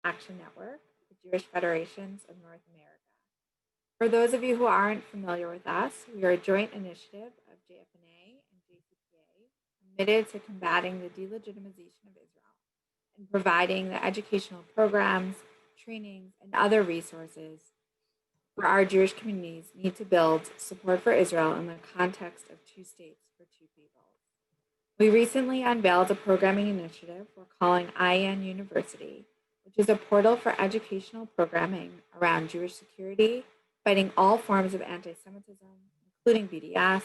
Action Network, the Jewish Federations of North America. For those of you who aren't familiar with us, we are a joint initiative of JFNA and JCPA committed to combating the delegitimization of Israel and providing the educational programs, trainings, and other resources for our Jewish communities need to build support for Israel in the context of two states for two people. We recently unveiled a programming initiative we're calling IN University, which is a portal for educational programming around Jewish security, fighting all forms of anti-Semitism, including BDS,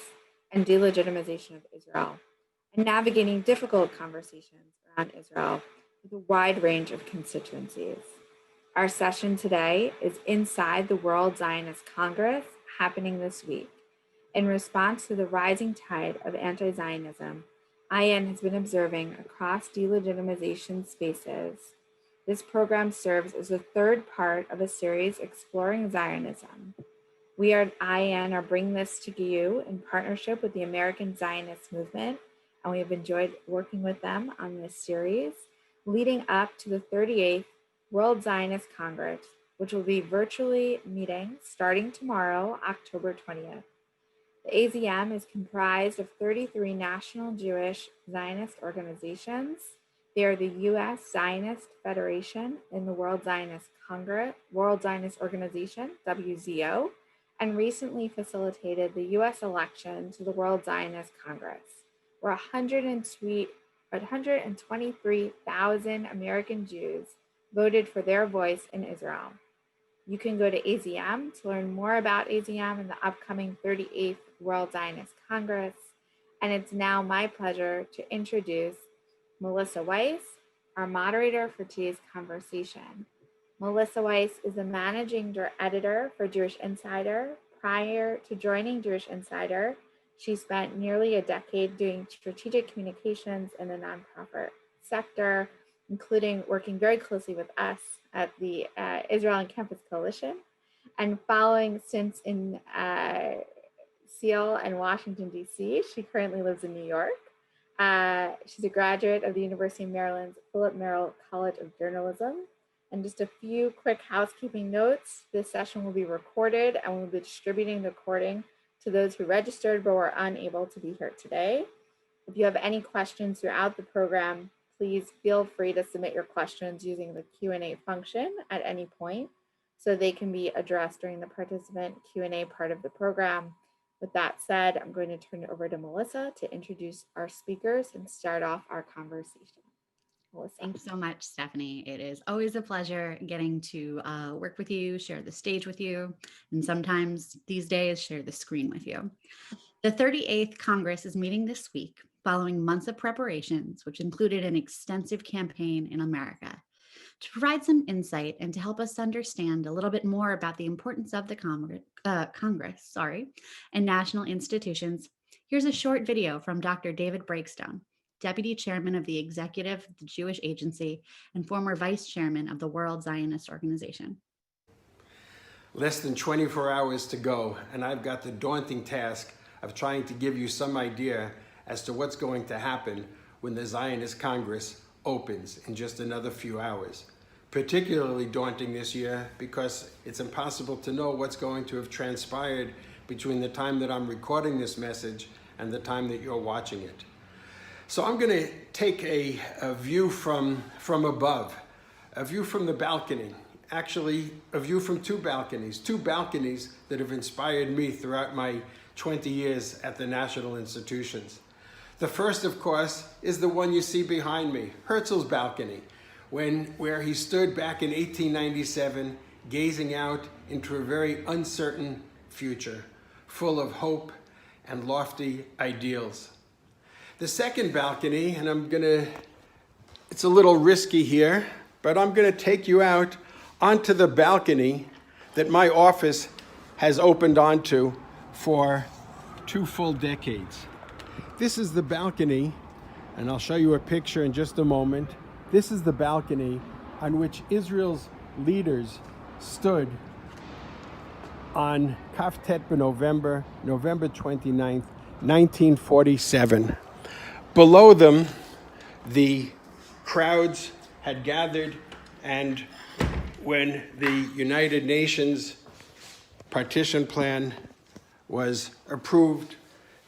and delegitimization of Israel, and navigating difficult conversations around Israel with a wide range of constituencies. Our session today is inside the World Zionist Congress happening this week. In response to the rising tide of anti-Zionism, IN has been observing across delegitimization spaces. This program serves as the third part of a series exploring Zionism. We at IN are bringing this to you in partnership with the American Zionist Movement, and we have enjoyed working with them on this series, leading up to the 38th World Zionist Congress, which will be virtually meeting starting tomorrow, October 20th. The AZM is comprised of 33 national Jewish Zionist organizations. They are the U.S. Zionist Federation in the World Zionist Congress, World Zionist Organization, WZO, and recently facilitated the U.S. election to the World Zionist Congress, where 123,000 American Jews voted for their voice in Israel. You can go to AZM to learn more about AZM and the upcoming 38th World Zionist Congress. And it's now my pleasure to introduce Melissa Weiss, our moderator for today's conversation. Melissa Weiss is the managing editor for Jewish Insider. Prior to joining Jewish Insider, she spent nearly a decade doing strategic communications in the nonprofit sector, including working very closely with us at the Israel on Campus Coalition, and following stints in Seattle and Washington, D.C. She currently lives in New York. She's a graduate of the University of Maryland's Philip Merrill College of Journalism. And just a few quick housekeeping notes. This session will be recorded and we'll be distributing the recording to those who registered but were unable to be here today. If you have any questions throughout the program, please feel free to submit your questions using the Q&A function at any point so they can be addressed during the participant Q&A part of the program. With that said, I'm going to turn it over to Melissa to introduce our speakers and start off our conversation. Melissa. Thanks so much, Stephanie. It is always a pleasure getting to work with you, share the stage with you, and sometimes these days share the screen with you. The 38th Congress is meeting this week following months of preparations, which included an extensive campaign in America. To provide some insight and to help us understand a little bit more about the importance of the Congress and national institutions, here's a short video from Dr. David Breakstone, Deputy Chairman of the Executive of the Jewish Agency and former Vice Chairman of the World Zionist Organization. Less than 24 hours to go, and I've got the daunting task of trying to give you some idea as to what's going to happen when the Zionist Congress opens in just another few hours. Particularly daunting this year because it's impossible to know what's going to have transpired between the time that I'm recording this message and the time that you're watching it. So I'm going to take a view from above, a view from the balcony, actually a view from two balconies that have inspired me throughout my 20 years at the national institutions. The first, of course, is the one you see behind me, Herzl's balcony, where he stood back in 1897, gazing out into a very uncertain future, full of hope and lofty ideals. The second balcony, and it's a little risky here, but I'm gonna take you out onto the balcony that my office has opened onto for 2 full decades. This is the balcony, and I'll show you a picture in just a moment. This is the balcony on which Israel's leaders stood on Kaftet November 29th, 1947. Below them, the crowds had gathered And when the United Nations partition plan was approved,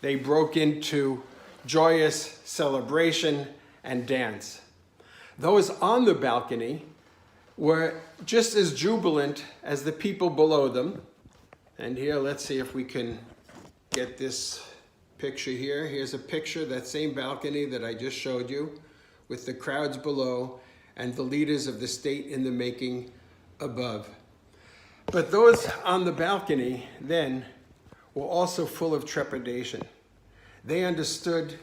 they broke into joyous celebration and dance. Those on the balcony were just as jubilant as the people below them. And here, let's see if we can get this picture here. Here's a picture, that same balcony that I just showed you, with the crowds below and the leaders of the state in the making above. But those on the balcony then were also full of trepidation. They understood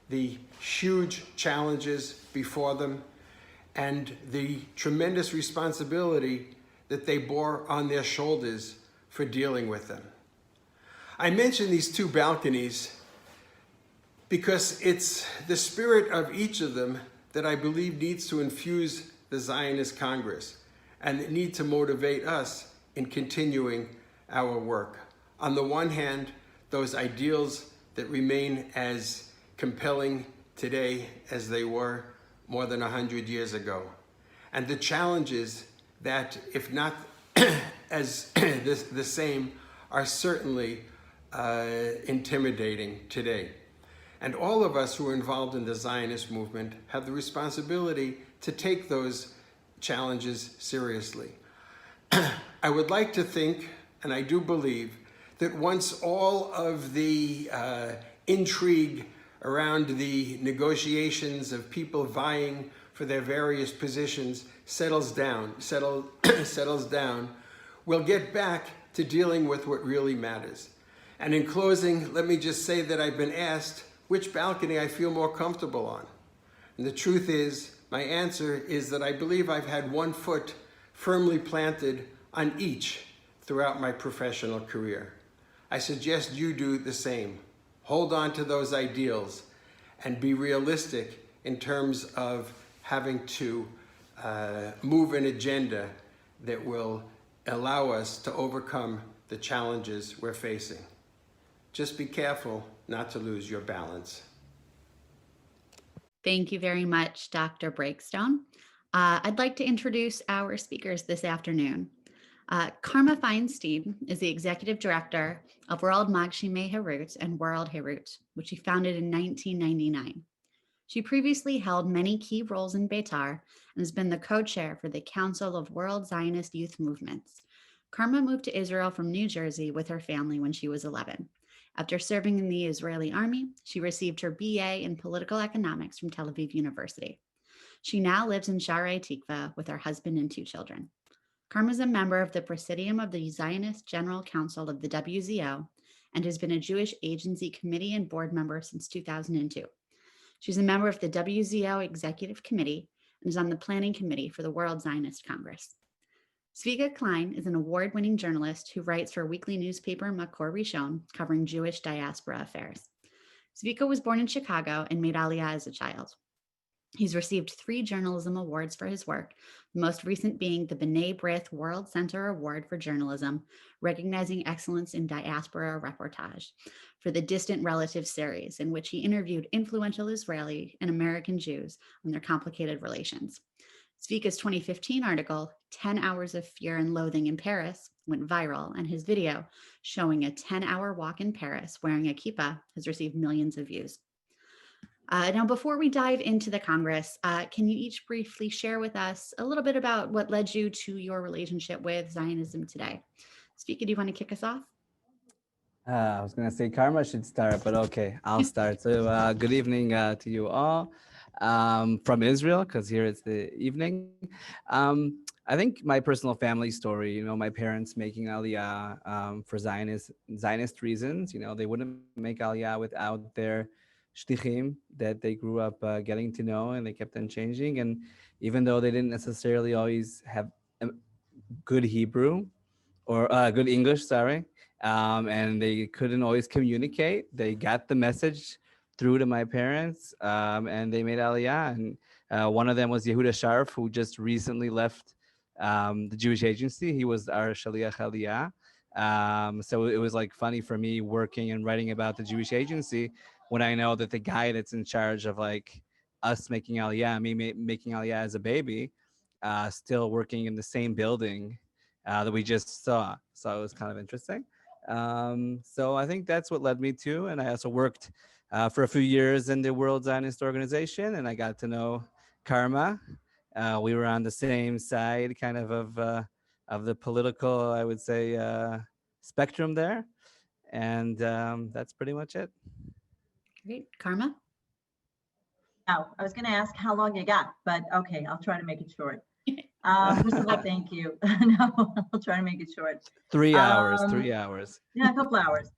the huge challenges before them and the tremendous responsibility that they bore on their shoulders for dealing with them. I mention these two balconies because it's the spirit of each of them that I believe needs to infuse the Zionist Congress and that need to motivate us in continuing our work. On the one hand, those ideals that remain as compelling today as they were more than 100 years ago, and the challenges that, if not as the same, are certainly intimidating today. And all of us who are involved in the Zionist movement have the responsibility to take those challenges seriously. I would like to think, and I do believe, that once all of the intrigue around the negotiations of people vying for their various positions settles down, we'll get back to dealing with what really matters. And in closing, let me just say that I've been asked which balcony I feel more comfortable on. And the truth is, my answer is that I believe I've had one foot firmly planted on each throughout my professional career. I suggest you do the same. Hold on to those ideals and be realistic in terms of having to move an agenda that will allow us to overcome the challenges we're facing. Just be careful not to lose your balance. Thank you very much, Dr. Breakstone. I'd like to introduce our speakers this afternoon. Karma Feinstein is the executive director of World Magshimei Herut and World Herut, which she founded in 1999. She previously held many key roles in Beitar and has been the co-chair for the Council of World Zionist Youth Movements. Karma moved to Israel from New Jersey with her family when she was 11. After serving in the Israeli army, she received her BA in political economics from Tel Aviv University. She now lives in Shaarei Tikva with her husband and 2 children. Karma is a member of the Presidium of the Zionist General Council of the WZO and has been a Jewish Agency Committee and board member since 2002. She's a member of the WZO Executive Committee and is on the Planning Committee for the World Zionist Congress. Svega Klein is an award-winning journalist who writes for weekly newspaper Makor Rishon, covering Jewish diaspora affairs. Zvika was born in Chicago and made Aliyah as a child. He's received 3 journalism awards for his work, the most recent being the B'nai B'rith World Center Award for Journalism, recognizing excellence in diaspora reportage, for the Distant Relatives series, in which he interviewed influential Israeli and American Jews on their complicated relations. Zvika's 2015 article, 10 Hours of Fear and Loathing in Paris, went viral, and his video showing a 10-hour walk in Paris wearing a kippah has received millions of views. Now, before we dive into the Congress, can you each briefly share with us a little bit about what led you to your relationship with Zionism today? Zvika, do you want to kick us off? I was going to say Karma should start, but okay, I'll start. So good evening to you all from Israel, because here it's the evening. I think my personal family story, my parents making Aliyah for Zionist reasons, they wouldn't make Aliyah without their shtichim that they grew up getting to know, and they kept on changing. And even though they didn't necessarily always have good Hebrew or good English, and they couldn't always communicate, they got the message through to my parents, and they made Aliyah. And one of them was Yehuda Sharf, who just recently left the Jewish Agency. He was our Shaliach Aliyah. So it was like funny for me working and writing about the Jewish Agency when I know that the guy that's in charge of like us making Aliyah, me making Aliyah as a baby, still working in the same building that we just saw. So it was kind of interesting. So I think that's what led me to, and I also worked for a few years in the World Zionist Organization, and I got to know Karma. We were on the same side, kind of the political, I would say, spectrum there, and that's pretty much it. Great. Karma? Oh, I was going to ask how long you got, but okay, I'll try to make it short. First of all, thank you. No, I'll try to make it short. 3 hours, 3 hours. Yeah, a couple hours.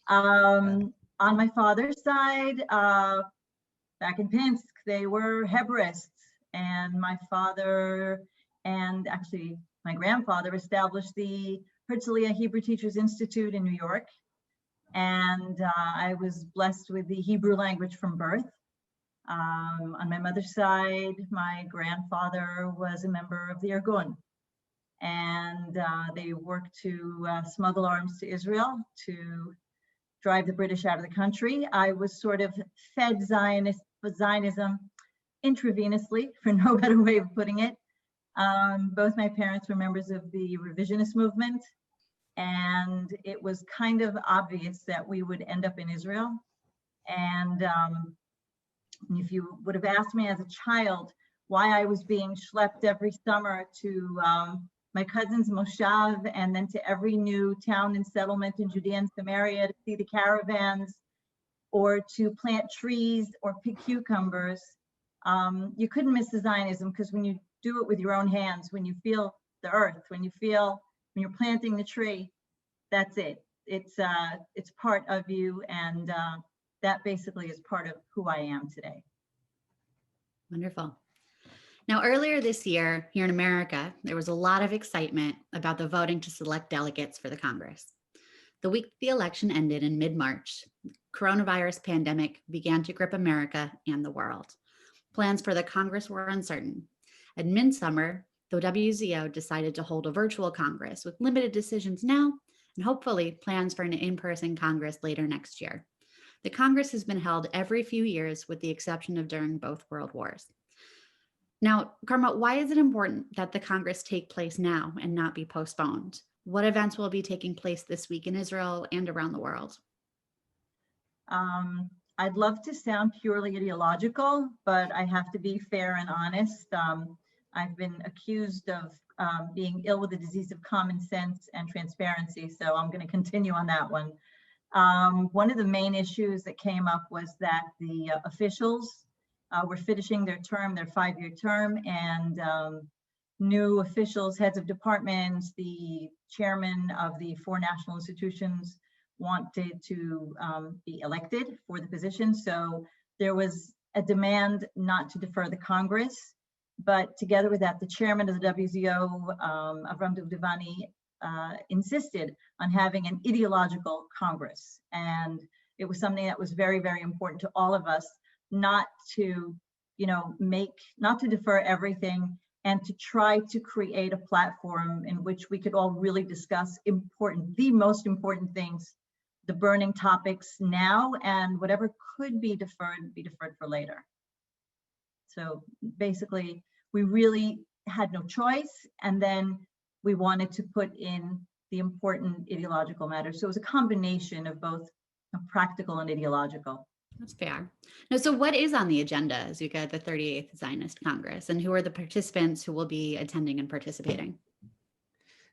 On my father's side, back in Pinsk, they were Hebrists, and my father and actually my grandfather established the Herzliya Hebrew Teachers Institute in New York. And I was blessed with the Hebrew language from birth. On my mother's side, my grandfather was a member of the Irgun, and they worked to smuggle arms to Israel to drive the British out of the country. I was sort of fed Zionism intravenously, for no better way of putting it. Both my parents were members of the revisionist movement, and it was kind of obvious that we would end up in Israel. And if you would have asked me as a child why I was being schlepped every summer to my cousin's Moshav and then to every new town and settlement in Judea and Samaria to see the caravans or to plant trees or pick cucumbers, you couldn't miss the Zionism, because when you do it with your own hands, when you feel the earth, when you're planting the tree, that's it. It's part of you, and that basically is part of who I am today. Wonderful. Now, earlier this year here in America, there was a lot of excitement about the voting to select delegates for the Congress. The week the election ended in mid-March, the coronavirus pandemic began to grip America and the world. Plans for the Congress were uncertain. At midsummer, the WZO decided to hold a virtual Congress with limited decisions now and hopefully plans for an in-person Congress later next year. The Congress has been held every few years with the exception of during both world wars. Now, Karma, why is it important that the Congress take place now and not be postponed? What events will be taking place this week in Israel and around the world? I'd love to sound purely ideological, but I have to be fair and honest. I've been accused of being ill with the disease of common sense and transparency, so I'm going to continue on that one. One of the main issues that came up was that the officials were finishing their term, their 5-year term, and new officials, heads of departments, the chairman of the 4 national institutions wanted to be elected for the position. So there was a demand not to defer the Congress, but together with that, the chairman of the WZO, Avram Duvdevani, insisted on having an ideological Congress. And it was something that was very, very important to all of us, not to, not to defer everything, and to try to create a platform in which we could all really discuss the most important things, the burning topics now, and whatever could be deferred for later. So basically, we really had no choice, and then we wanted to put in the important ideological matters. So it was a combination of both practical and ideological. That's fair. Now, so what is on the agenda, Zvika, at the 38th Zionist Congress, and who are the participants who will be attending and participating?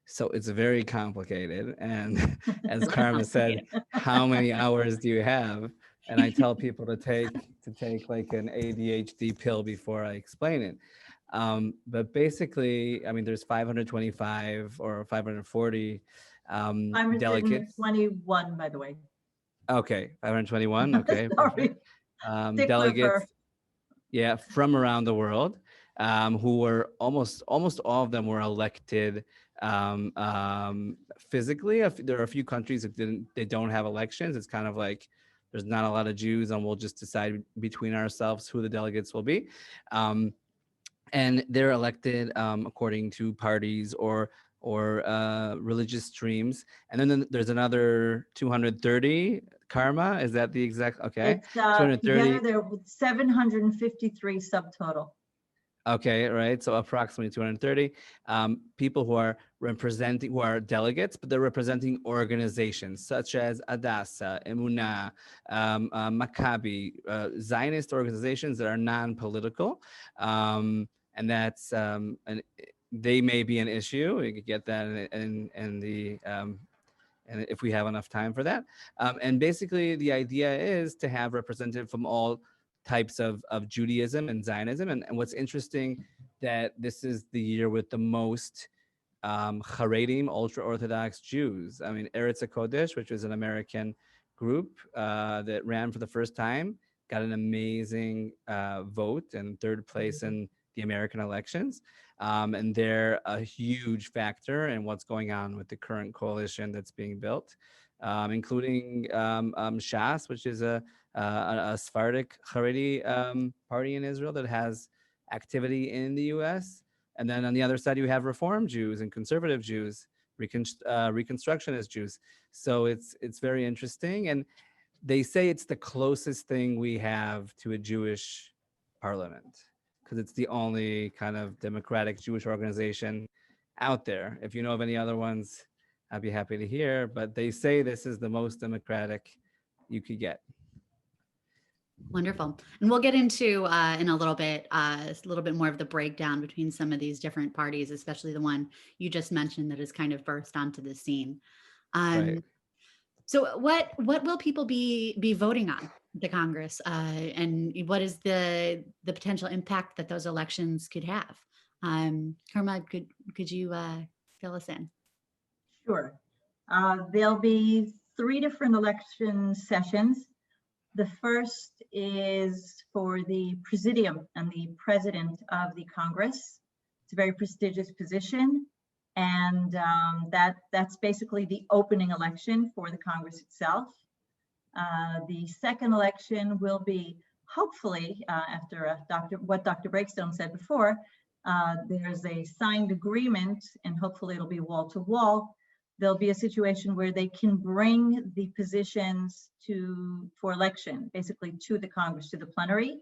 So it's very complicated. And as Karma said, how many hours do you have? And I tell people to take like an ADHD pill before I explain it. But basically, I mean, there's 525 or 540 delegates. 521, by the way. Okay, 521. Okay, Sorry. Delegates, yeah, from around the world, who were almost all of them were elected physically. There are a few countries that they don't have elections. It's kind of like there's not a lot of Jews, and we'll just decide between ourselves who the delegates will be. And they're elected according to parties or religious streams. And then there's another 230. Karma, is that the exact? Okay. It's 230. together there were 753 subtotal. Okay, right. So approximately 230 people who are representing, who are delegates, but they're representing organizations such as Adasa, Emunah, Maccabi, Zionist organizations that are non-political, and that's and they may be an issue. We could get that in the and if we have enough time for that. And basically, the idea is to have representative from all types of Judaism and Zionism. And what's interesting that this is the year with the most Haredim, ultra-Orthodox Jews. I mean, Eretz HaKodesh, which was an American group that ran for the first time, got an amazing vote and third place in the American elections. And they're a huge factor in what's going on with the current coalition that's being built, including Shas, which is a Sephardic Haredi party in Israel that has activity in the U.S. And then on the other side, you have Reform Jews and conservative Jews, Reconstructionist Jews. So it's very interesting. And they say it's the closest thing we have to a Jewish parliament because it's the only kind of democratic Jewish organization out there. If you know of any other ones, I'd be happy to hear. But they say this is the most democratic you could get. Wonderful. And we'll get into in a little bit more of the breakdown between some of these different parties, especially the one you just mentioned that has kind of burst onto the scene. Right. So what will people be voting on the Congress, and what is the potential impact that those elections could have? Karma, could you fill us in? Sure. There'll be 3 different election sessions. The first is for the Presidium and the President of the Congress. It's a very prestigious position. And that's basically the opening election for the Congress itself. The second election will be, hopefully, after what Dr. Breakstone said before, there's a signed agreement, and hopefully it'll be wall to wall. There'll be a situation where they can bring the positions for election, basically to the Congress, to the plenary.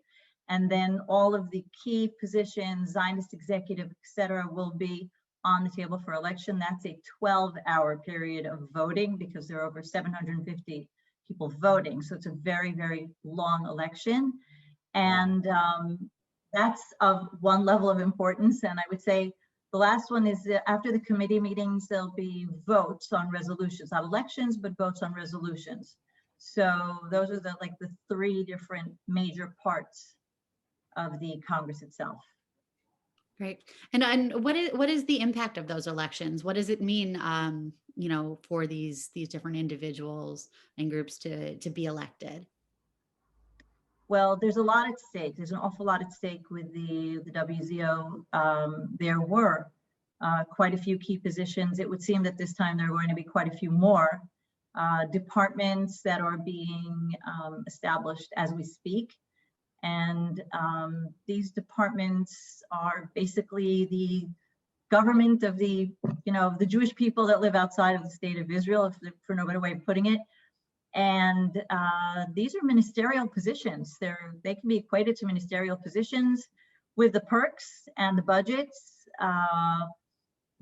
And then all of the key positions, Zionist executive, et cetera, will be on the table for election. That's a 12-hour period of voting because there are over 750 people voting. So it's a very, very long election. And that's of one level of importance. And I would say the last one is after the committee meetings, there'll be votes on resolutions, not elections, but votes on resolutions. So those are the 3 different major parts of the Congress itself. Great. And what is the impact of those elections? What does it mean, for these different individuals and groups to be elected? Well, there's a lot at stake. There's an awful lot at stake with the WZO. There were quite a few key positions. It would seem that this time there are going to be quite a few more departments that are being established as we speak. And these departments are basically the government of the Jewish people that live outside of the state of Israel, for no better way of putting it. And these are ministerial positions. They can be equated to ministerial positions with the perks and the budgets.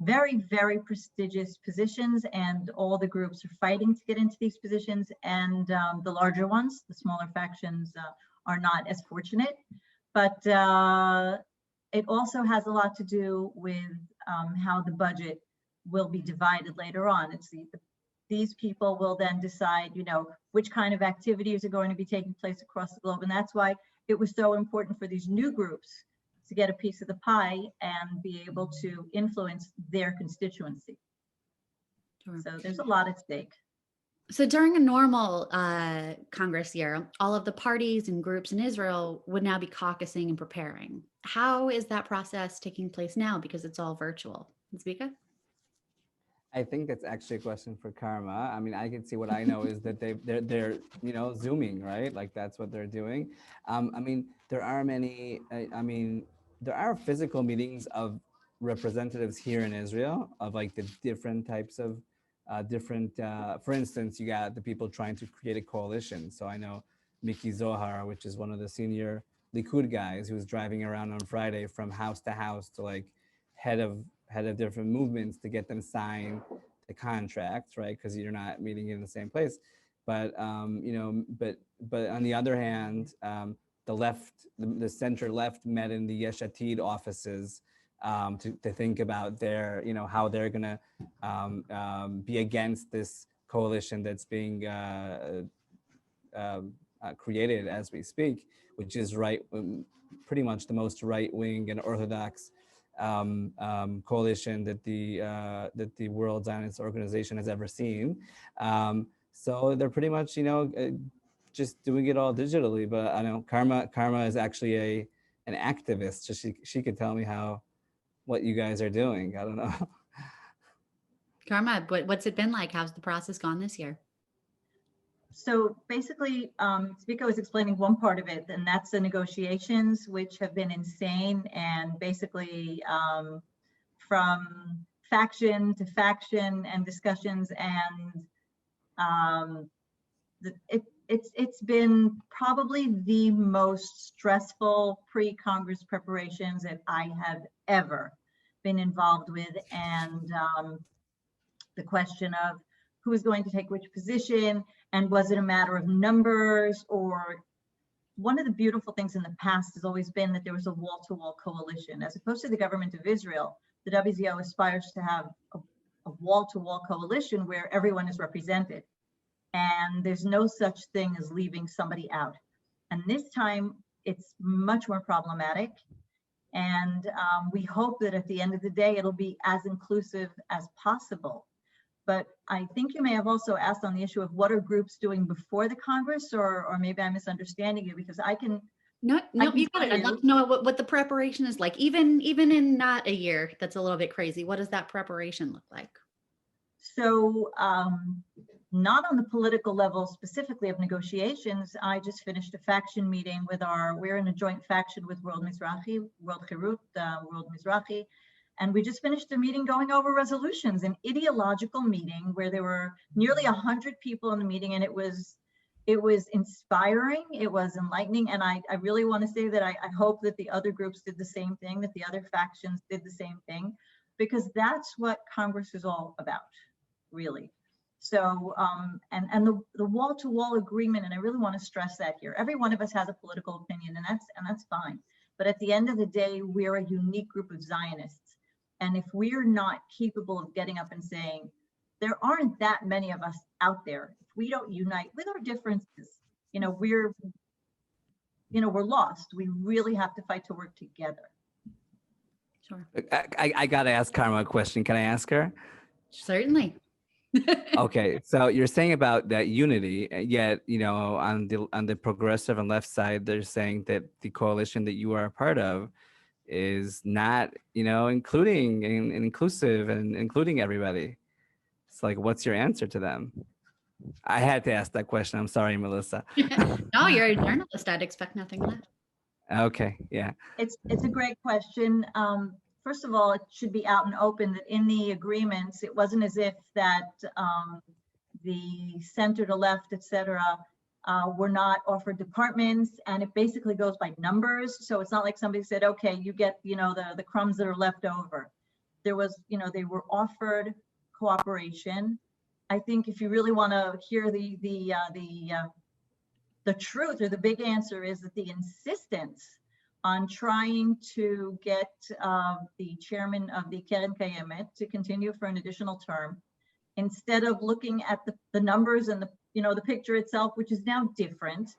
Very, very prestigious positions, and all the groups are fighting to get into these positions. And the larger ones, the smaller factions, are not as fortunate. But it also has a lot to do with how the budget will be divided later on. These people will then decide, which kind of activities are going to be taking place across the globe. And that's why it was so important for these new groups to get a piece of the pie and be able to influence their constituency. Sure. So there's a lot at stake. So during a normal Congress year, all of the parties and groups in Israel would now be caucusing and preparing. How is that process taking place now? Because it's all virtual. Zvika? I think that's actually a question for Karma. I mean, I can see what I know is that they're Zooming, right? Like that's what they're doing. I mean, there are many. There are physical meetings of representatives here in Israel of like the different types of for instance, you got the people trying to create a coalition. So I know Miki Zohar, which is one of the senior Likud guys who was driving around on Friday from house to house to like head of different movements to get them sign the contracts, right? Because you're not meeting in the same place. But but on the other hand, the left, the center left met in the Yesh Atid offices to think about their, how they're gonna be against this coalition that's being created as we speak, which is pretty much the most right-wing and orthodox coalition that the World Zionist Organization has ever seen. So they're pretty much, just doing it all digitally. But I know Karma is actually an activist, so she could tell me what you guys are doing. I don't know. Karma, what's it been like? How's the process gone this year? So basically, Zvika was explaining one part of it, and that's the negotiations, which have been insane, and basically from faction to faction and discussions, and it's been probably the most stressful pre-Congress preparations that I have ever been involved with, and the question of who is going to take which position, and was it a matter of numbers? Or one of the beautiful things in the past has always been that there was a wall-to-wall coalition. As opposed to the government of Israel, the WZO aspires to have a wall-to-wall coalition where everyone is represented. And there's no such thing as leaving somebody out. And this time, it's much more problematic. And we hope that at the end of the day, it'll be as inclusive as possible. But I think you may have also asked on the issue of what are groups doing before the Congress, or maybe I'm misunderstanding you, because I can. No, you got it. I'd love to know what the preparation is like, even in not a year. That's a little bit crazy. What does that preparation look like? So not on the political level specifically of negotiations. I just finished a faction meeting with we're in a joint faction with World Herut, World Mizrahi. And we just finished a meeting going over resolutions, an ideological meeting where there were nearly 100 people in the meeting, and it was inspiring, it was enlightening, and I really want to say that I hope that the other groups did the same thing, that the other factions did the same thing, because that's what Congress is all about, really. So, and the wall-to-wall agreement, and I really want to stress that here, every one of us has a political opinion, and that's fine. But at the end of the day, we're a unique group of Zionists. And if we're not capable of getting up and saying, there aren't that many of us out there, if we don't unite with our differences, we're lost. We really have to fight to work together. Sure. I got to ask Karma a question. Can I ask her? Certainly. Okay, so you're saying about that unity, yet on the progressive and left side, they're saying that the coalition that you are a part of is not, including and inclusive and including everybody. It's like, what's your answer to them? I had to ask that question. I'm sorry, Melissa. No, you're a journalist. I'd expect nothing less. Okay, yeah. It's a great question. First of all, it should be out and open that in the agreements, it wasn't as if that the center to left, et cetera, were not offered departments, and it basically goes by numbers. So it's not like somebody said, okay, you get, the crumbs that are left over. There was, they were offered cooperation. I think if you really want to hear the truth, or the big answer, is that the insistence on trying to get the chairman of the Keren Kayemet to continue for an additional term, instead of looking at the numbers and the picture itself, which is now different.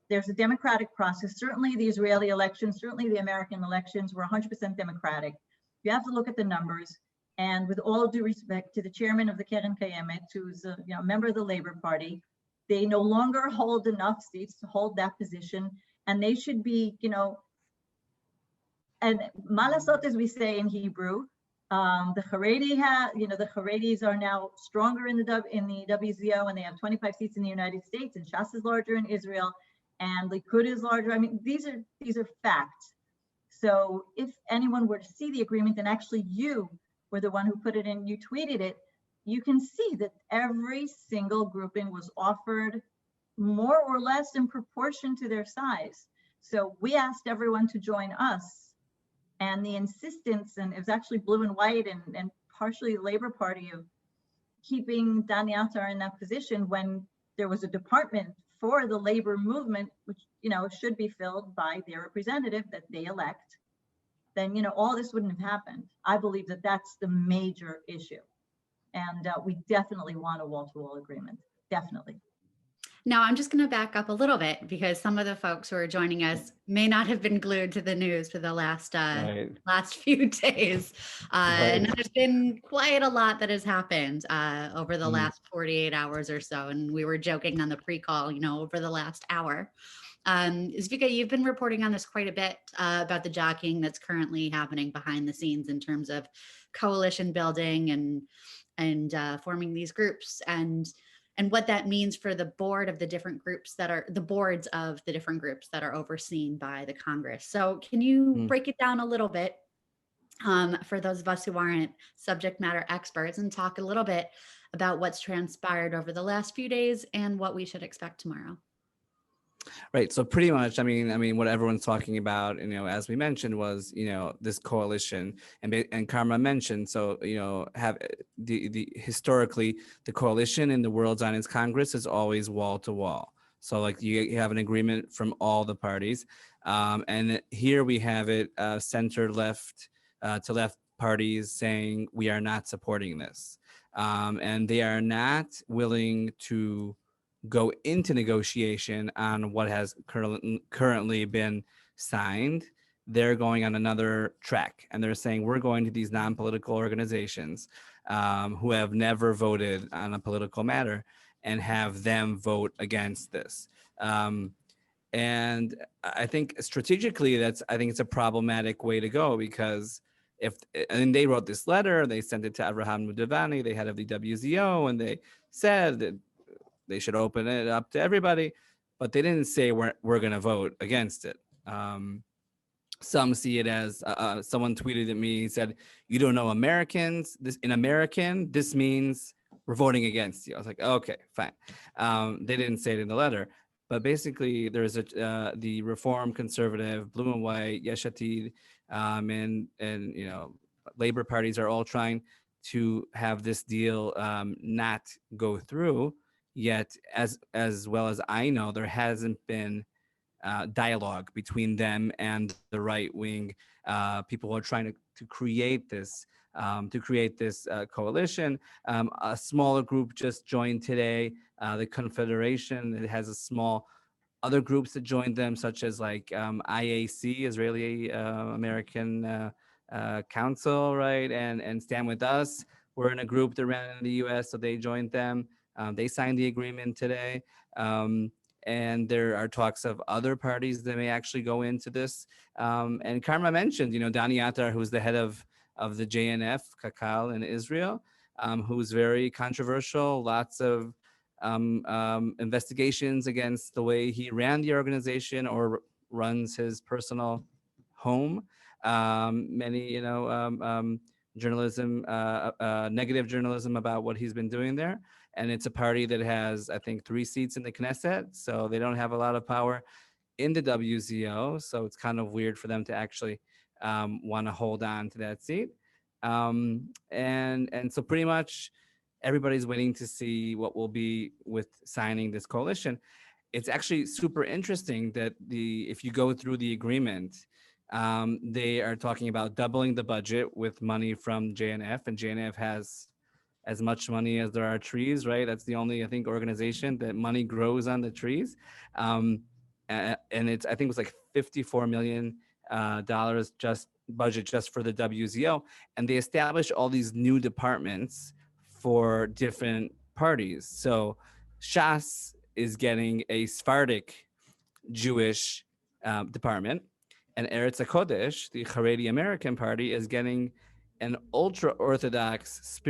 There's a democratic process. Certainly the Israeli elections, certainly the American elections were 100% democratic. You have to look at the numbers. And with all due respect to the chairman of the Keren Kayemet, who's a member of the Labor Party, they no longer hold enough seats to hold that position. And they should be, and malasot, as we say in Hebrew, the Haredis are now stronger in the WZO, and they have 25 seats in the United States, and Shas is larger in Israel, and Likud is larger. I mean, these are facts. So if anyone were to see the agreement, and actually you were the one who put it in, you tweeted it, you can see that every single grouping was offered more or less in proportion to their size. So we asked everyone to join us, and the insistence, and it was actually Blue and White and partially the Labor Party, of keeping Dani Attar in that position when there was a department for the labor movement, which, you know, should be filled by their representative that they elect, then, you know, all this wouldn't have happened. I believe that that's the major issue. And we definitely want a wall-to-wall agreement, definitely. Now, I'm just going to back up a little bit because some of the folks who are joining us may not have been glued to the news for the last last few days. And there's been quite a lot that has happened over the last 48 hours or so. And we were joking on the pre-call, you know, over the last hour. Zvika, you've been reporting on this quite a bit about the jockeying that's currently happening behind the scenes in terms of coalition building and forming these groups and what that means for the board of the different groups that are the boards of the different groups that are overseen by the Congress. So can you break it down a little bit for those of us who aren't subject matter experts and talk a little bit about what's transpired over the last few days and what we should expect tomorrow? Right. So pretty much, I mean, what everyone's talking about, you know, as we mentioned, was, you know, this coalition, and Karma mentioned, so, you know, have the historically the coalition in the World Zionist Congress is always wall to wall. So like you have an agreement from all the parties, and here we have it center left to left parties saying we are not supporting this, and they are not willing to go into negotiation on what has currently been signed. They're going on another track, and they're saying we're going to these non-political organizations who have never voted on a political matter and have them vote against this. And I think strategically, I think it's a problematic way to go, because and they wrote this letter, they sent it to Avraham Mudavani, the head of the WZO, and they said that they should open it up to everybody, but they didn't say we're going to vote against it. Some see it as someone tweeted at me. He said, "You don't know Americans. This means we're voting against you." I was like, "Okay, fine." They didn't say it in the letter, but basically, there's the Reform, Conservative, Blue and White, Yesh Atid, and you know, labor parties are all trying to have this deal not go through. Yet, as well as I know, there hasn't been dialogue between them and the right wing people who are trying to create this coalition. A smaller group just joined today, the Confederation. It has a small other groups that joined them, such as like IAC, Israeli American Council, right, and Stand With Us. We're in a group that ran in the U.S., so they joined them. They signed the agreement today. And there are talks of other parties that may actually go into this. And Karma mentioned, you know, Dani Attar, who's the head of the JNF, Kakal in Israel, who's very controversial, lots of investigations against the way he ran the organization or runs his personal home. Many, you know, journalism, negative journalism about what he's been doing there. And it's a party that has, I think, 3 seats in the Knesset. So they don't have a lot of power in the WZO. So it's kind of weird for them to actually want to hold on to that seat. And so pretty much everybody's waiting to see what will be with signing this coalition. It's actually super interesting that if you go through the agreement, they are talking about doubling the budget with money from JNF, and JNF has as much money as there are trees, right? That's the only, I think, organization that money grows on the trees. And it's, I think it was like $54 million just budget just for the WZO. And they established all these new departments for different parties. So Shas is getting a Sephardic Jewish department, and Eretz HaKodesh, the Haredi American Party, is getting an ultra-Orthodox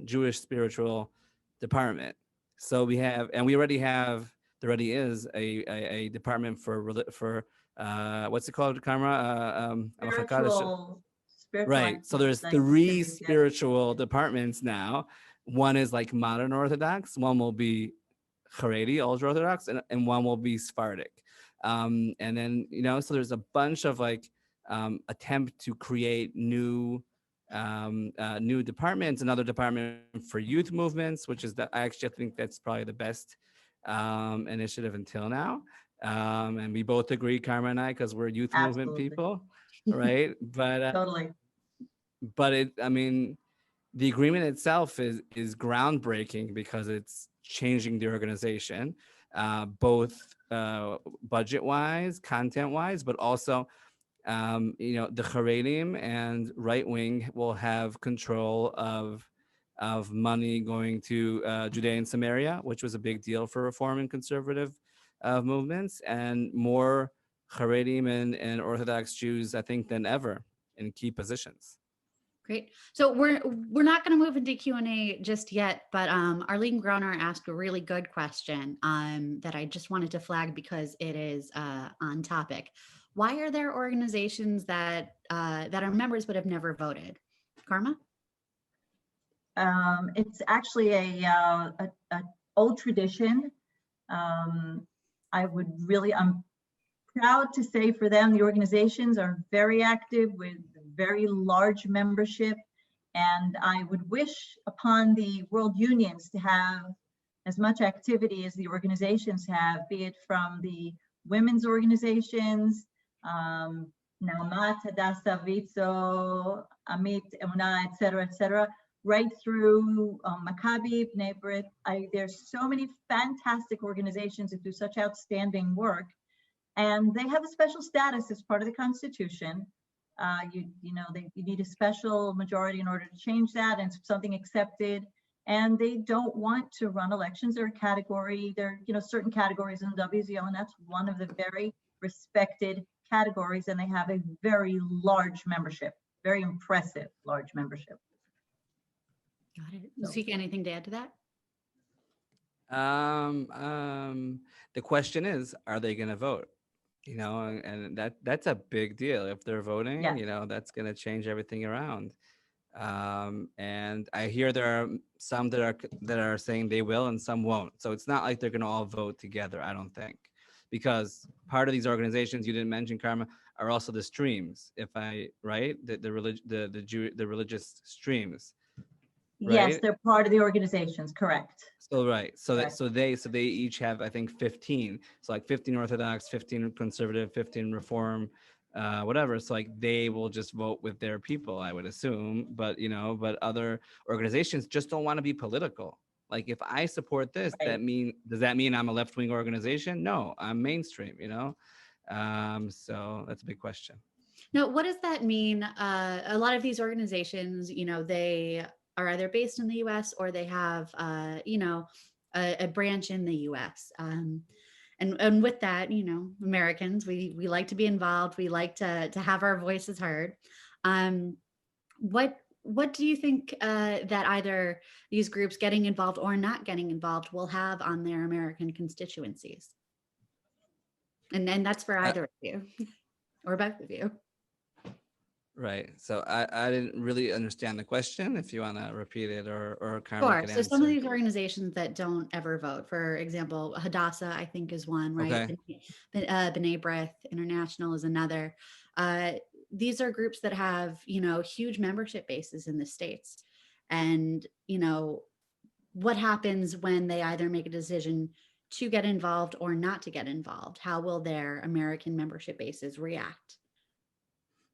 Jewish spiritual department. So we already is a department for what's it called, Kamra? Spiritual right. So there's 3 spiritual departments now. One is like modern Orthodox, one will be Haredi, ultra-Orthodox, and one will be Sephardic. And then, so there's a bunch of like attempt to create new departments, another department for youth movements, which is I actually think that's probably the best initiative until now. And we both agree, Karma and I, because we're youth movement Absolutely. people, right? But Totally. the agreement itself is groundbreaking because it's changing the organization, both budget-wise, content-wise, but also the Haredim and right wing will have control of money going to Judea and Samaria, which was a big deal for reform and conservative movements, and more Haredim and Orthodox Jews, I think, than ever in key positions. Great. So we're not going to move into Q&A just yet, but Arlene Groner asked a really good question that I just wanted to flag because it is on topic. Why are there organizations that are members but have never voted? Karma? It's actually a old tradition. I'm proud to say for them, the organizations are very active with very large membership. And I would wish upon the world unions to have as much activity as the organizations have, be it from the women's organizations, Naumat, Hadassah, Vitzo, Amit, Emunah, et cetera, right through Maccabi, Bnei Brit. There's so many fantastic organizations that do such outstanding work. And they have a special status as part of the Constitution. You need a special majority in order to change that, and it's something accepted. And they don't want to run elections. There are certain categories in the WZO, and that's one of the very respected categories. And they have a very large membership, very impressive large membership. Got it. Zvika, anything to add to that? The question is, are they going to vote? And that's a big deal. If they're voting, Yeah. That's going to change everything around. And I hear there are some that are saying they will and some won't. So it's not like they're going to all vote together, I don't think, because part of these organizations you didn't mention, Karma, are also the streams. The religious streams. Right? Yes, they're part of the organizations, correct. So right, so correct. They each have, I think, 15. So like 15 Orthodox, 15 conservative, 15 Reform, whatever. So like they will just vote with their people, I would assume. But but other organizations just don't want to be political. Like if I support this, Right. does that mean I'm a left-wing organization? No, I'm mainstream. So that's a big question. Now, what does that mean? A lot of these organizations, they are either based in the U.S. or they have, a branch in the U.S. And with that, Americans, we like to be involved. We like to have our voices heard. What do you think that either these groups getting involved or not getting involved will have on their American constituencies? And that's for either of you or both of you. Right. So I didn't really understand the question. If you want to repeat it or Karma Sure. can So answer. some of these organizations that don't ever vote, for example, Hadassah, I think is one, right? Okay. B'nai B'rith International is another. These are groups that have, huge membership bases in the States. And, what happens when they either make a decision to get involved or not to get involved? How will their American membership bases react?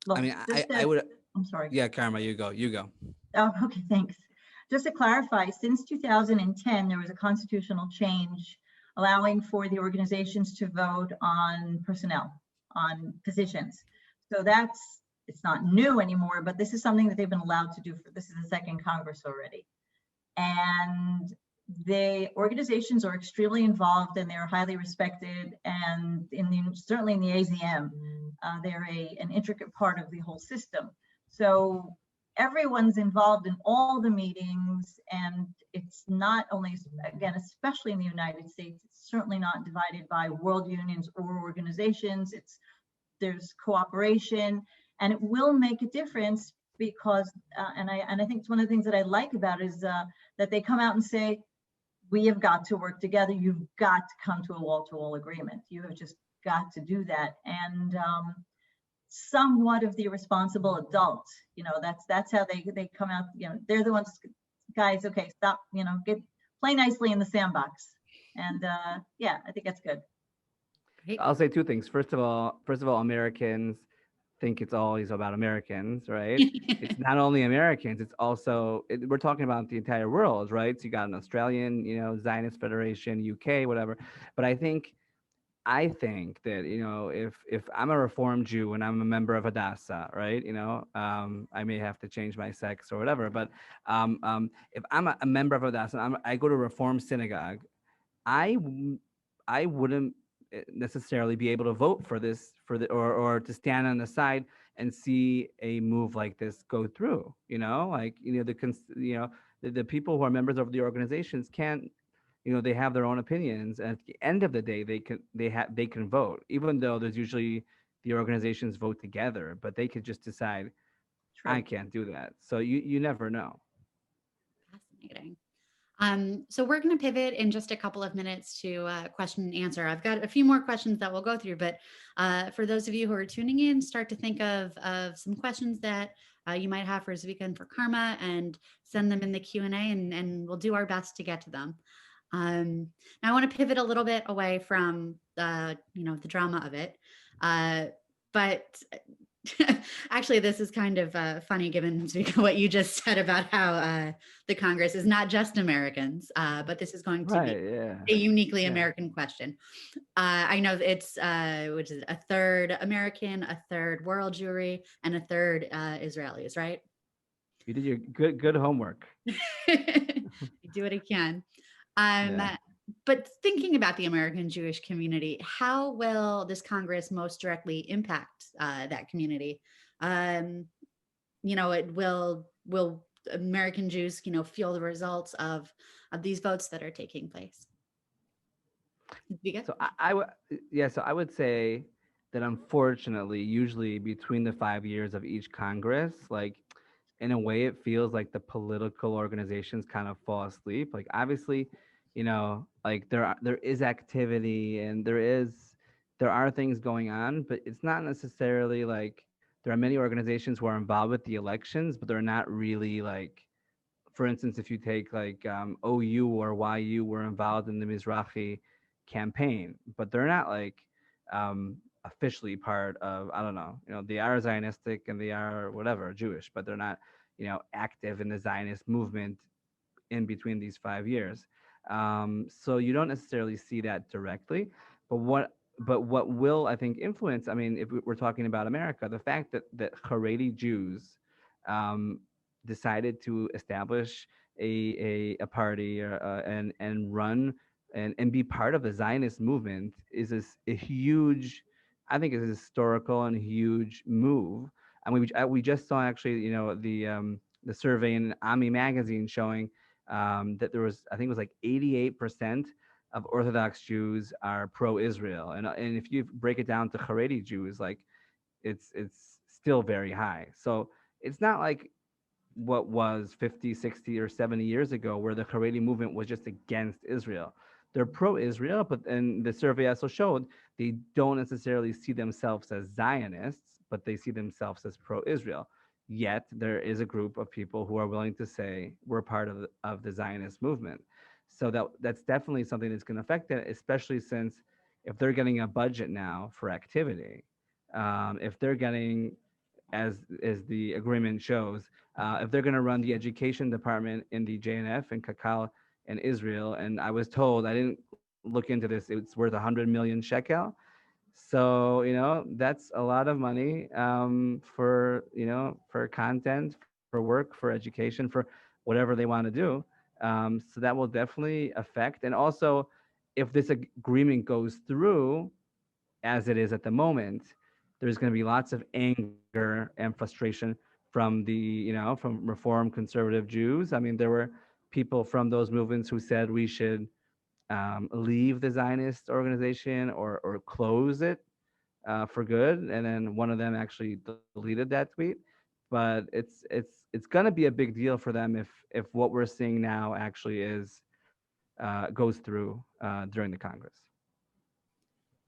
Well, I mean, I would. I'm sorry. Yeah, Karma, you go. Oh, okay, thanks. Just to clarify, since 2010, there was a constitutional change allowing for the organizations to vote on personnel, on positions. So it's not new anymore, but this is something that they've been allowed to do this is the second Congress already. And the organizations are extremely involved and they're highly respected. And certainly in the AZM, they're an intricate part of the whole system. So everyone's involved in all the meetings, and it's not only, again, especially in the United States, it's certainly not divided by world unions or organizations. There's cooperation, and it will make a difference because, and I think it's one of the things that I like about it is that they come out and say, we have got to work together. You've got to come to a wall-to-wall agreement. You have just got to do that. And somewhat of the irresponsible adult, that's how they come out. They're the ones, guys. Okay, stop. Play nicely in the sandbox. And yeah, I think that's good. Great. I'll say two things. First of all, Americans think it's always about Americans, right? It's not only Americans, it's also, we're talking about the entire world, right? So you got an Australian, Zionist Federation, UK, whatever. But I think that, if I'm a Reformed Jew and I'm a member of Hadassah, right? I may have to change my sex or whatever, but if I'm a member of Hadassah, I go to a Reformed synagogue, I wouldn't necessarily be able to vote for this or to stand on the side and see a move like this go through. The people who are members of the organizations can't. They have their own opinions, and at the end of the day, they can vote, even though there's usually the organizations vote together, but they could just decide, True. I can't do that. So you never know. Fascinating. So we're going to pivot in just a couple of minutes to question and answer. I've got a few more questions that we'll go through, but for those of you who are tuning in, start to think of some questions that you might have for Zvika and for Karma, and send them in the Q&A, and we'll do our best to get to them. Now I want to pivot a little bit away from the drama of it, but actually, this is kind of funny given what you just said about how the Congress is not just Americans, but this is going to be a uniquely American question. I know it's which is a third American, a third world Jewry, and a third Israelis, right? You did your good homework. You do what I can. But thinking about the American Jewish community, how will this Congress most directly impact that community? It will American Jews, feel the results of these votes that are taking place? So I would say that unfortunately, usually between the 5 years of each Congress, like in a way, it feels like the political organizations kind of fall asleep. Like obviously, like there is activity and there are things going on, but it's not necessarily like there are many organizations who are involved with the elections, but they're not really like, for instance, if you take like OU or YU were involved in the Mizrahi campaign, but they're not like officially part of, I don't know, they are Zionistic and they are whatever Jewish, but they're not, active in the Zionist movement in between these 5 years. So you don't necessarily see that directly, but what will, I think, influence, I mean, if we're talking about America, the fact that Haredi Jews decided to establish a party and run and be part of the Zionist movement is a huge, I think, is a historical and huge move. And we just saw actually, the survey in Ami magazine showing that there was, I think it was like 88% of Orthodox Jews are pro-Israel, and if you break it down to Haredi Jews, like it's still very high. So it's not like what was 50, 60, or 70 years ago, where the Haredi movement was just against Israel. They're pro-Israel, but and the survey also showed they don't necessarily see themselves as Zionists, but they see themselves as pro-Israel. Yet there is a group of people who are willing to say we're part of the Zionist movement. So that's definitely something that's going to affect it, especially since if they're getting a budget now for activity, if they're getting, as the agreement shows, if they're going to run the education department in the JNF and Kakal in Israel, and I was told, I didn't look into this, it's worth 100 million shekel. So, that's a lot of money for content, for work, for education, for whatever they want to do. So that will definitely affect. And also, if this agreement goes through, as it is at the moment, there's going to be lots of anger and frustration from from Reform conservative Jews. I mean, there were people from those movements who said we should leave the Zionist organization or close it for good, and then one of them actually deleted that tweet. But it's going to be a big deal for them if what we're seeing now actually goes through during the Congress.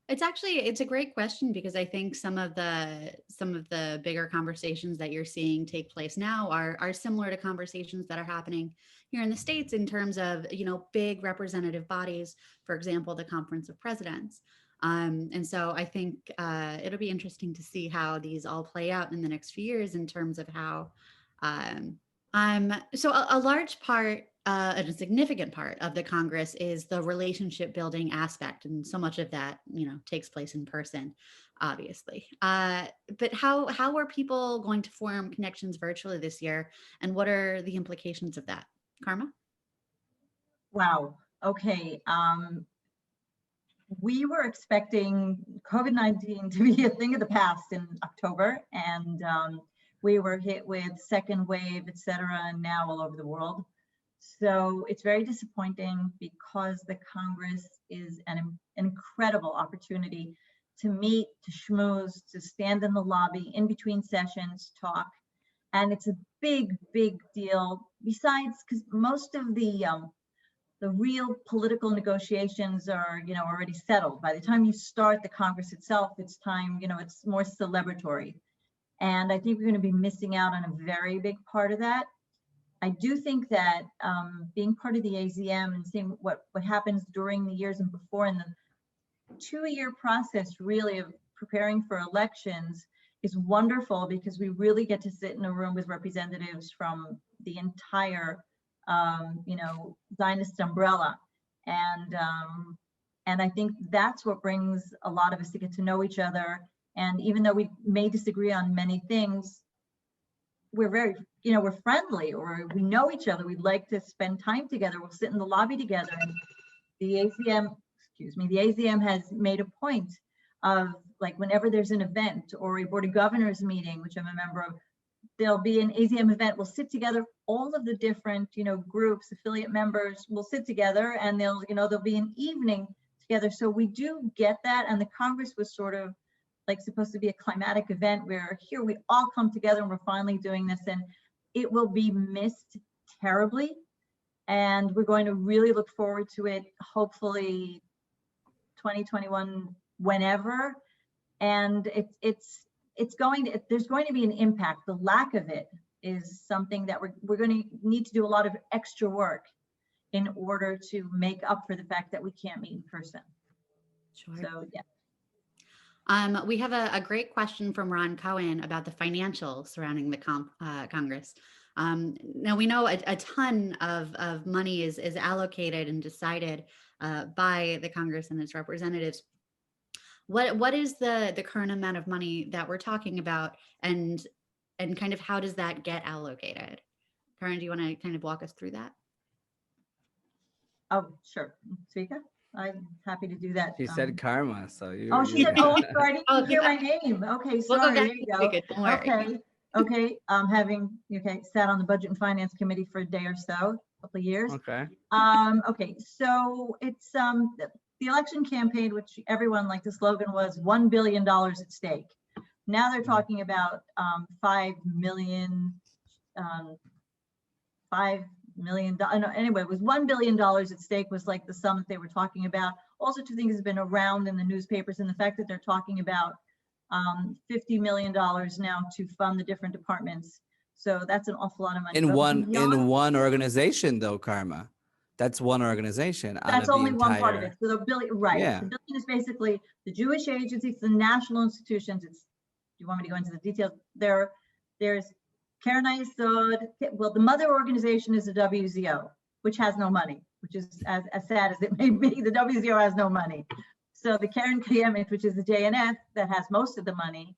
It's a great question, because I think some of the bigger conversations that you're seeing take place now are similar to conversations that are happening here in the States in terms of, big representative bodies, for example, the Conference of Presidents. And so I think it'll be interesting to see how these all play out in the next few years in terms of how so a large part and a significant part of the Congress is the relationship building aspect. And so much of that, takes place in person, obviously. But how are people going to form connections virtually this year? And what are the implications of that? Karma? Wow. Okay. We were expecting COVID-19 to be a thing of the past in October, and we were hit with second wave, et cetera, and now all over the world. So it's very disappointing, because the Congress is an incredible opportunity to meet, to schmooze, to stand in the lobby in between sessions, talk. And it's a big, big deal. Besides, because most of the real political negotiations are, already settled. By the time you start the Congress itself, it's time, it's more celebratory. And I think we're going to be missing out on a very big part of that. I do think that being part of the AZM and seeing what happens during the years and before, and the 2-year process really of preparing for elections is wonderful, because we really get to sit in a room with representatives from the entire Zionist umbrella. And I think that's what brings a lot of us to get to know each other. And even though we may disagree on many things, we're very, we're friendly, or we know each other. We'd like to spend time together. We'll sit in the lobby together. And the AZM has made a point of, like, whenever there's an event or a Board of Governors meeting, which I'm a member of, there'll be an AZM event. We'll sit together, all of the different, groups, affiliate members will sit together, and there'll be an evening together. So we do get that. And the Congress was sort of like supposed to be a climatic event where here we all come together and we're finally doing this, and it will be missed terribly. And we're going to really look forward to it, hopefully 2021, whenever. And there's going to be an impact. The lack of it is something that we're going to need to do a lot of extra work in order to make up for the fact that we can't meet in person. Sure. So, yeah. We have a great question from Ron Cohen about the financials surrounding the Congress. Now, we know a ton of money is allocated and decided by the Congress and its representatives. What is the current amount of money that we're talking about, and kind of how does that get allocated? Karen, do you want to kind of walk us through that? Oh, sure. Zvika? I'm happy to do that. She said karma, so you. Oh, she said, oh, I'm sorry, I didn't hear my name. Okay, sorry, there you go. Okay, sat on the Budget and Finance Committee for a day or so, a couple of years. Okay. Okay, so it's the election campaign, which everyone, like the slogan was $1 billion at stake. Now they're talking about 5 million. Anyway, it was $1 billion at stake was like the sum that they were talking about. Also, two things have been around in the newspapers, and the fact that they're talking about $50 million now to fund the different departments. So that's an awful lot of money. In one organization, though, Karma. That's one organization. That's only one part of it. So the billion, right? Yeah. The billion is basically the Jewish agencies, the national institutions. It's. Do you want me to go into the details? There's Keren HaYesod. Well, the mother organization is the WZO, which has no money, which is as sad as it may be. The WZO has no money. So the Keren Kayemet, which is the JNF that has most of the money,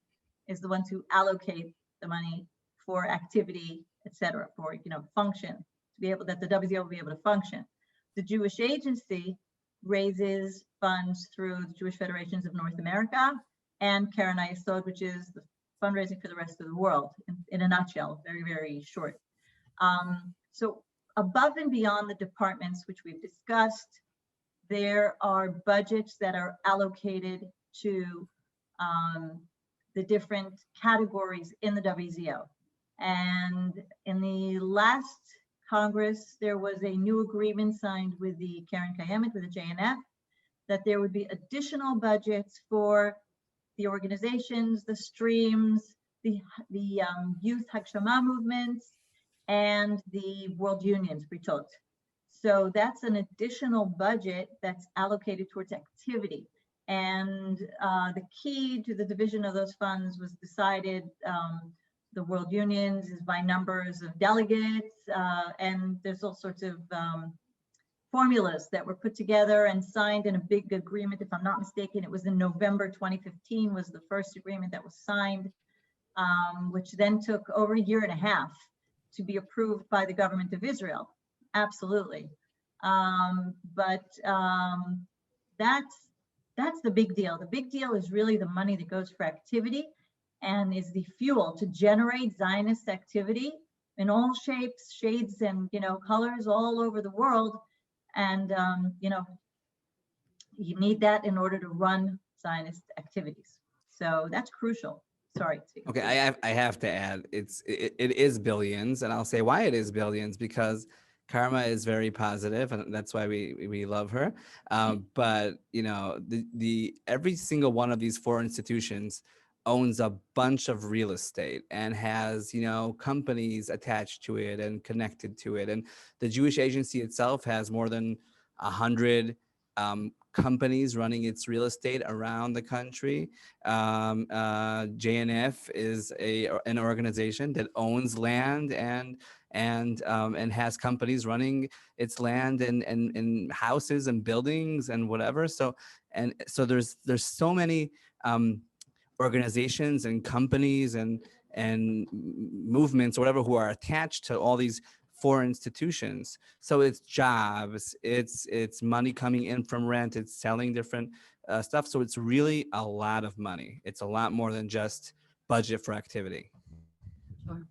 is the ones who allocate the money for activity, et cetera, for function, to be able that the WZO will be able to function. The Jewish agency raises funds through the Jewish Federations of North America and Keren HaYesod, which is the fundraising for the rest of the world, in a nutshell, very, very short. So above and beyond the departments, which we've discussed, there are budgets that are allocated to the different categories in the WZO. And in the last Congress, there was a new agreement signed with the Keren Kayemet, with the JNF, that there would be additional budgets for the organizations, the streams, the youth Hagshama movements, and the world unions, Britot. So that's an additional budget that's allocated towards activity. And the key to the division of those funds was decided, the world unions is by numbers of delegates, and there's all sorts of formulas that were put together and signed in a big agreement. If I'm not mistaken, it was in November 2015 was the first agreement that was signed, which then took over a year and a half to be approved by the government of Israel. Absolutely. That's the big deal. The big deal is really the money that goes for activity and is the fuel to generate Zionist activity in all shapes, shades, and colors all over the world. And you need that in order to run Zionist activities. So that's crucial. Sorry. Okay, I have to add, it is billions, and I'll say why it is billions, because Karma is very positive, and that's why we love her. But every single one of these four institutions owns a bunch of real estate and has companies attached to it and connected to it, and the Jewish Agency itself has more than 100 companies running its real estate around the country. JNF is an organization that owns land and has companies running its land and houses and buildings and whatever. So there's so many organizations and companies and movements or whatever who are attached to all these four institutions. So it's jobs, it's money coming in from rent, it's selling different stuff. So it's really a lot of money. It's a lot more than just budget for activity. Sure.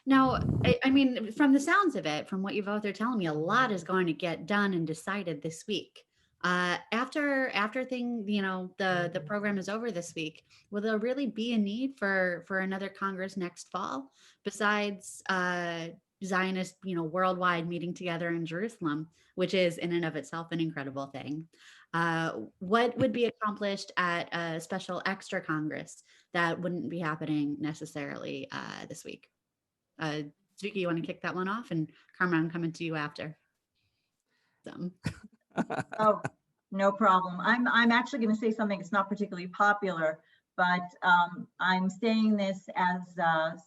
Now, I mean, from the sounds of it, from what you've both are telling me, a lot is going to get done and decided this week. After the program is over this week, will there really be a need for another Congress next fall besides Zionist, worldwide meeting together in Jerusalem, which is in and of itself an incredible thing? What would be accomplished at a special extra Congress that wouldn't be happening necessarily this week? Zvika, you want to kick that one off? And Carmen, I'm coming to you after. Oh, no problem. I'm actually going to say something that's not particularly popular, but I'm saying this as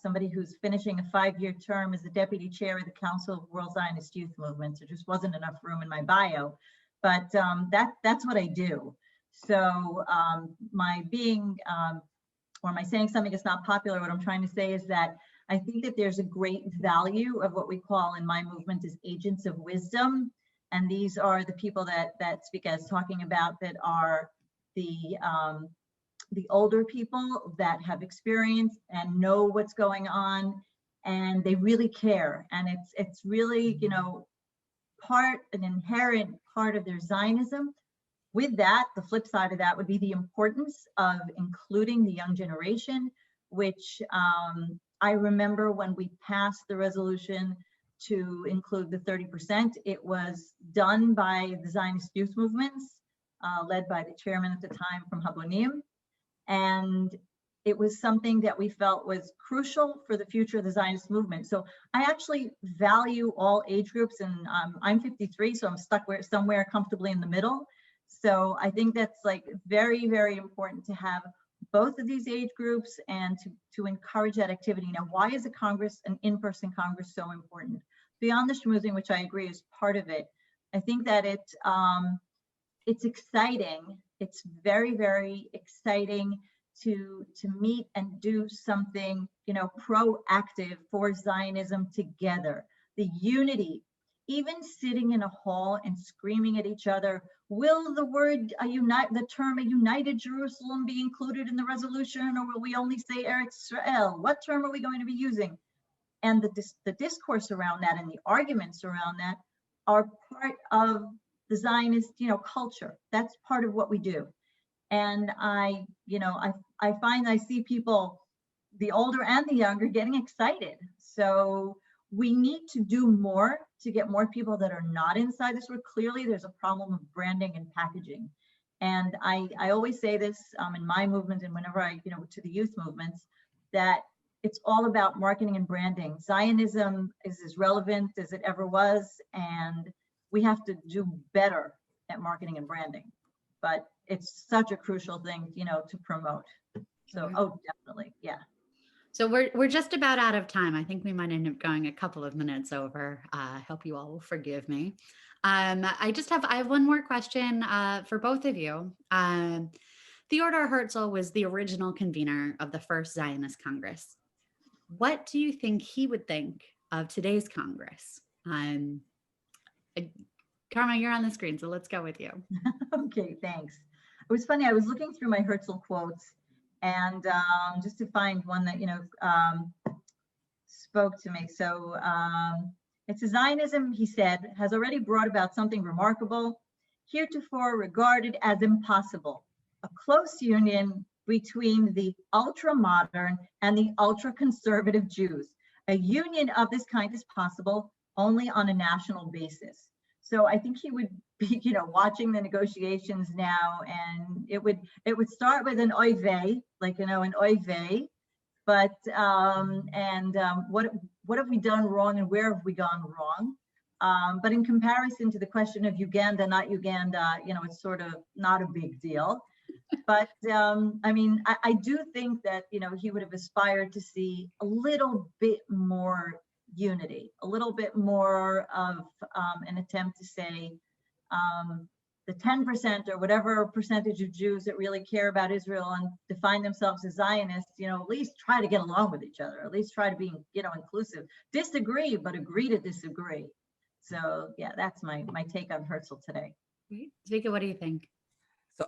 somebody who's finishing a 5-year term as the deputy chair of the Council of World Zionist Youth Movement. There just wasn't enough room in my bio, but that's what I do. So my saying something that's not popular, what I'm trying to say is that I think that there's a great value of what we call in my movement as agents of wisdom. And these are the people that Svika is talking about, that are the older people that have experience and know what's going on, and they really care. And it's really, an inherent part of their Zionism. With that, the flip side of that would be the importance of including the young generation, which I remember when we passed the resolution to include the 30%, it was done by the Zionist youth movements, led by the chairman at the time from Habonim. And it was something that we felt was crucial for the future of the Zionist movement. So I actually value all age groups, and I'm 53, so I'm stuck somewhere comfortably in the middle. So I think that's like very, very important to have both of these age groups and to encourage that activity. Now, why is a Congress, an in-person Congress, so important? Beyond the schmoozing, which I agree is part of it, I think that it's exciting. It's very, very exciting to meet and do something, proactive for Zionism together. The unity, even sitting in a hall and screaming at each other, will the term a united Jerusalem be included in the resolution, or will we only say Eretz Israel? What term are we going to be using? And the discourse around that and the arguments around that are part of the Zionist, culture. That's part of what we do. And I find I see people, the older and the younger, getting excited. So we need to do more to get more people that are not inside this work. Clearly, there's a problem of branding and packaging. And I always say this in my movement and whenever I, to the youth movements, that it's all about marketing and branding. Zionism is as relevant as it ever was, and we have to do better at marketing and branding. But it's such a crucial thing, to promote. So, oh, definitely, yeah. So we're just about out of time. I think we might end up going a couple of minutes over. I hope you all will forgive me. I have one more question for both of you. Theodor Herzl was the original convener of the first Zionist Congress. What do you think he would think of today's Congress? Karma, you're on the screen, so let's go with you. Okay, thanks. It was funny, I was looking through my Herzl quotes and just to find one that, spoke to me. So it says, Zionism, he said, has already brought about something remarkable, heretofore regarded as impossible, a close union between the ultra-modern and the ultra-conservative Jews. A union of this kind is possible only on a national basis. So I think he would be, watching the negotiations now, and it would start with an oy vey, like, an oy vey, but what have we done wrong and where have we gone wrong? But in comparison to the question of Uganda, not Uganda, it's sort of not a big deal. But I do think that, he would have aspired to see a little bit more unity, a little bit more of an attempt to say the 10% or whatever percentage of Jews that really care about Israel and define themselves as Zionists, at least try to get along with each other, at least try to be, inclusive. Disagree, but agree to disagree. So yeah, that's my take on Herzl today. Zvika, what do you think? So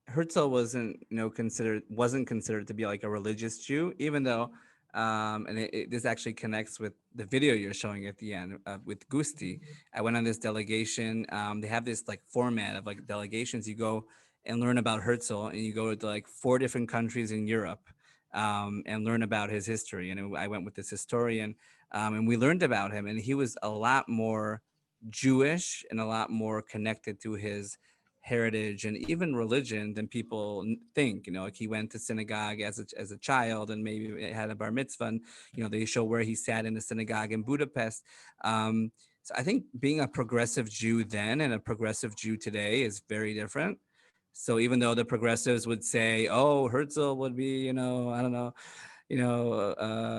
Herzl wasn't considered to be like a religious Jew, even though this actually connects with the video you're showing at the end with Gusti. I went on this delegation. They have this like format of like delegations. You go and learn about Herzl, and you go to like 4 different countries in Europe and learn about his history. And I went with this historian, and we learned about him. And he was a lot more Jewish and a lot more connected to his heritage and even religion than people think. Like he went to synagogue as a child and maybe had a bar mitzvah, and they show where he sat in the synagogue in Budapest. So I think being a progressive Jew then and a progressive Jew today is very different. So even though the progressives would say, oh, Herzl would be, I don't know,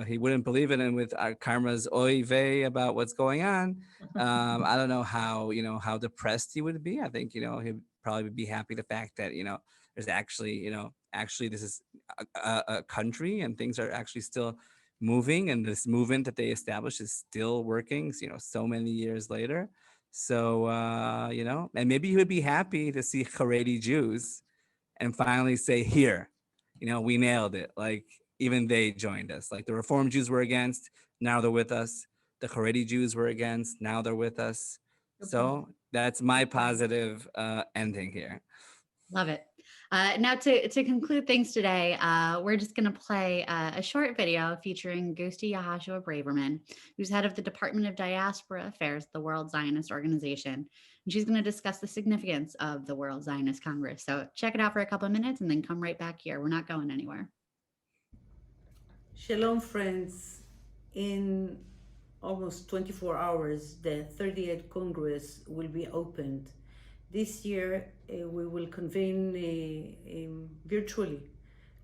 he wouldn't believe it, and with our Karma's oy vey about what's going on, I don't know how depressed he would be. I think he'd probably be happy the fact that there's actually this is a country and things are actually still moving, and this movement that they established is still working, so many years later. So and maybe he would be happy to see Haredi Jews and finally say, here, we nailed it. Like even they joined us. Like the Reform Jews were against, now they're with us. The Haredi Jews were against, now they're with us. So that's my positive ending here. Love it. Now to conclude things today, we're just going to play a short video featuring Gusti Yehoshua Braverman, who's head of the Department of Diaspora Affairs at the World Zionist Organization. And she's going to discuss the significance of the World Zionist Congress. So check it out for a couple of minutes and then come right back here. We're not going anywhere. Shalom, friends. In almost 24 hours, the 38th Congress will be opened. This year, we will convene virtually.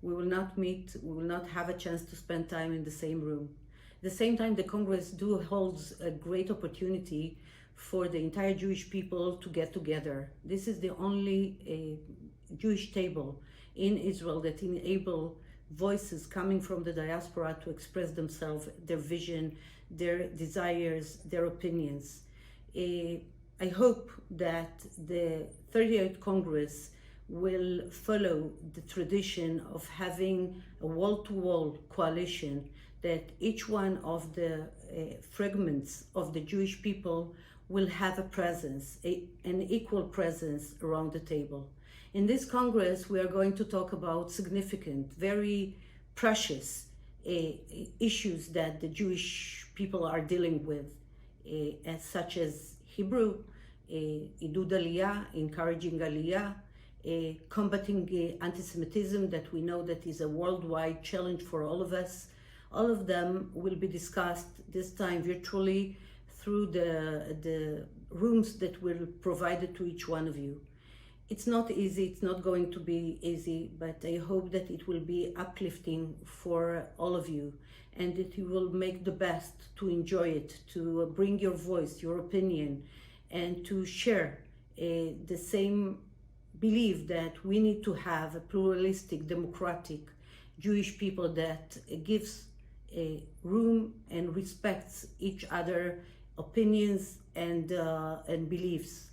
We will not meet, we will not have a chance to spend time in the same room. At the same time, the Congress holds a great opportunity for the entire Jewish people to get together. This is the only Jewish table in Israel that enable voices coming from the diaspora to express themselves, their vision, their desires, their opinions. I hope that the 38th Congress will follow the tradition of having a wall-to-wall coalition, that each one of the fragments of the Jewish people will have a presence, an equal presence around the table. In this Congress, we are going to talk about significant, very precious issues that the Jewish people are dealing with, such as Hebrew, Idud Aliyah, encouraging Aliyah, combating anti-Semitism, that we know that is a worldwide challenge for all of us. All of them will be discussed this time virtually through the rooms that will provided to each one of you. It's not easy, it's not going to be easy, but I hope that it will be uplifting for all of you, and that you will make the best to enjoy it, to bring your voice, your opinion, and to share the same belief that we need to have a pluralistic, democratic Jewish people that gives room and respects each other opinions and beliefs.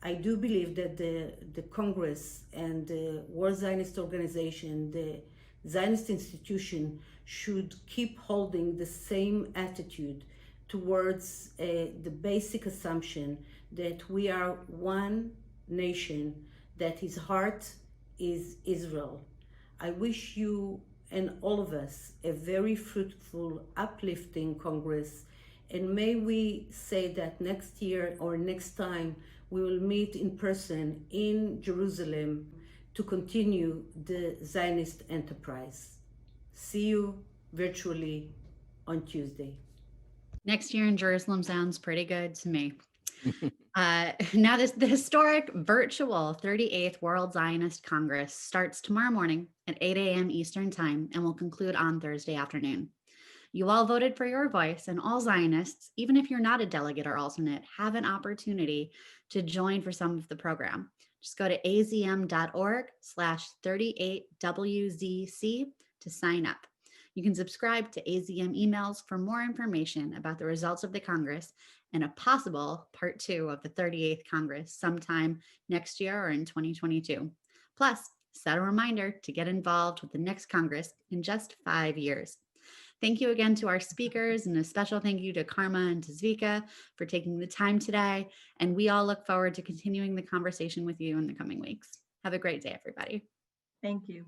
I do believe that the Congress and the World Zionist Organization, the Zionist institution, should keep holding the same attitude towards the basic assumption that we are one nation, that his heart is Israel. I wish you and all of us a very fruitful, uplifting Congress, and may we say that next year or next time we will meet in person in Jerusalem to continue the Zionist enterprise. See you virtually on Tuesday. Next year in Jerusalem sounds pretty good to me. Now, the historic virtual 38th World Zionist Congress starts tomorrow morning at 8 a.m. Eastern Time and will conclude on Thursday afternoon. You all voted for your voice, and all Zionists, even if you're not a delegate or alternate, have an opportunity to join for some of the program. Just go to azm.org/38WZC to sign up. You can subscribe to AZM emails for more information about the results of the Congress and a possible part 2 of the 38th Congress sometime next year or in 2022. Plus, set a reminder to get involved with the next Congress in just 5 years. Thank you again to our speakers, and a special thank you to Karma and to Zvika for taking the time today. And we all look forward to continuing the conversation with you in the coming weeks. Have a great day, everybody. Thank you.